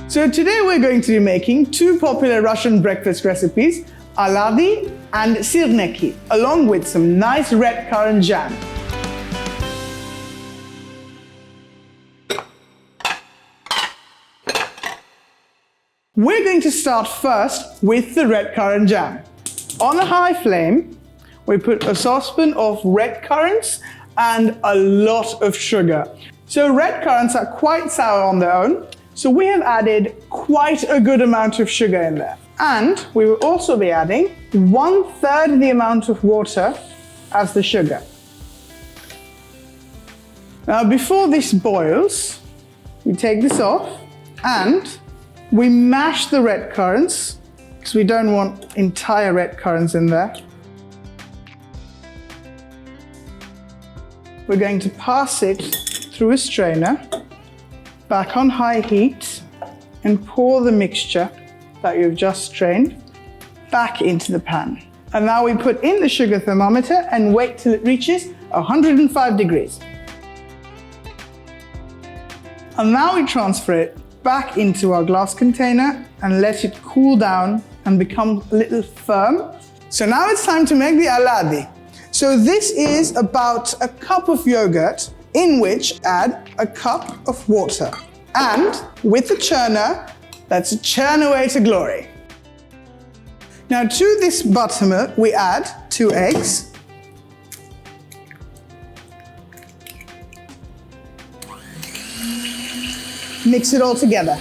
So today we're going to be making two popular Russian breakfast recipes, Oladi and Syrniki, along with some nice red currant jam. We're going to start first with the red currant jam. On a high flame, we put a saucepan of red currants and a lot of sugar. So red currants are quite sour on their own, so we have added quite a good amount of sugar in there. And we will also be adding 1/3 the amount of water as the sugar. Now before this boils, we take this off and we mash the red currants, because we don't want entire red currants in there. We're going to pass it through a strainer, back on high heat, and pour the mixture that you've just strained back into the pan. And now we put in the sugar thermometer and wait till it reaches 105 degrees. And now we transfer it back into our glass container and let it cool down and become a little firm. So now it's time to make the Oladi. So this is about a cup of yogurt in which add a cup of water. And with the churner, let's churn away to glory. Now to this buttermilk, we add 2 eggs. Mix it all together.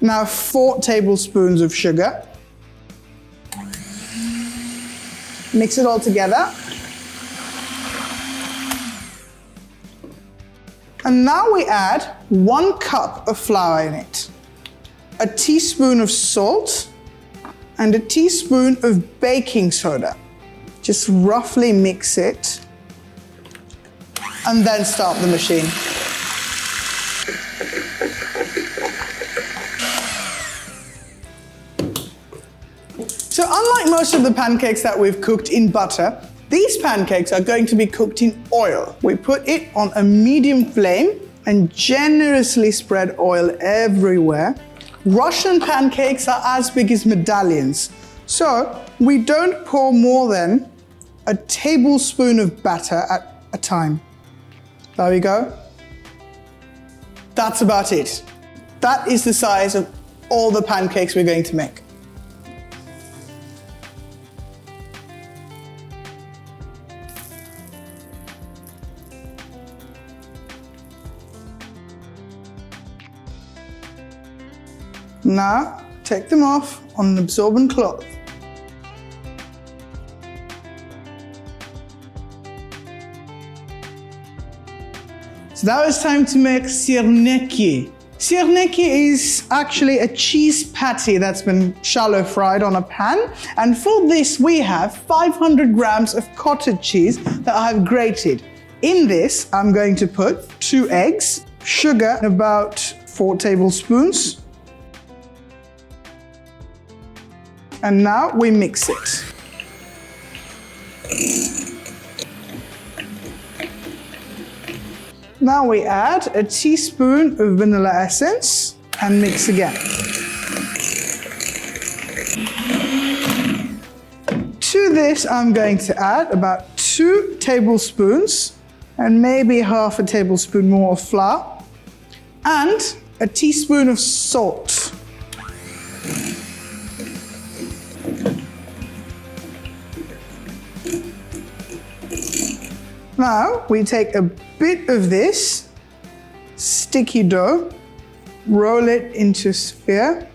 Now 4 tablespoons of sugar. Mix it all together. And now we add 1 cup of flour in it, a teaspoon of salt, and a teaspoon of baking soda. Just roughly mix it and then start the machine. So unlike most of the pancakes that we've cooked in butter, these pancakes are going to be cooked in oil. We put it on a medium flame and generously spread oil everywhere. Russian pancakes are as big as medallions, so we don't pour more than a tablespoon of batter at a time. There we go. That's about it. That is the size of all the pancakes we're going to make. Now, take them off on an absorbent cloth. So now it's time to make Syrniki. Syrniki is actually a cheese patty that's been shallow fried on a pan. And for this, we have 500 grams of cottage cheese that I have grated. In this, I'm going to put 2 eggs, sugar, about 4 tablespoons. And now we mix it. Now we add a teaspoon of vanilla essence and mix again. To this, I'm going to add about 2 tablespoons and maybe half a tablespoon more of flour and a teaspoon of salt. Now we take a bit of this sticky dough, roll it into a sphere,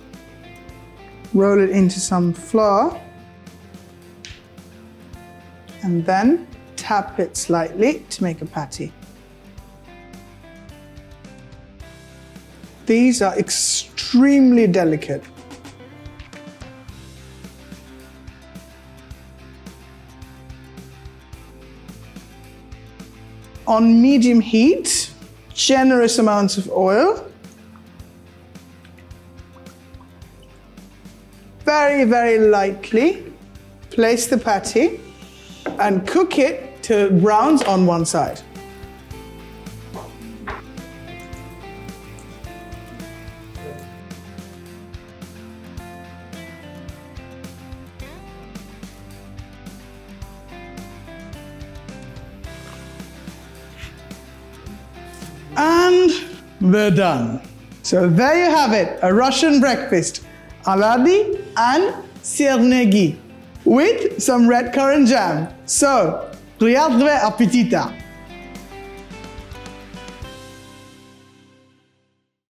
roll it into some flour, and then tap it slightly to make a patty. These are extremely delicate. On medium heat, generous amounts of oil. Very, very lightly place the patty and cook it till it browns on one side. we're done. So there you have it, a Russian breakfast, Oladi and Syrniki with some red currant jam. So, приятного аппетита!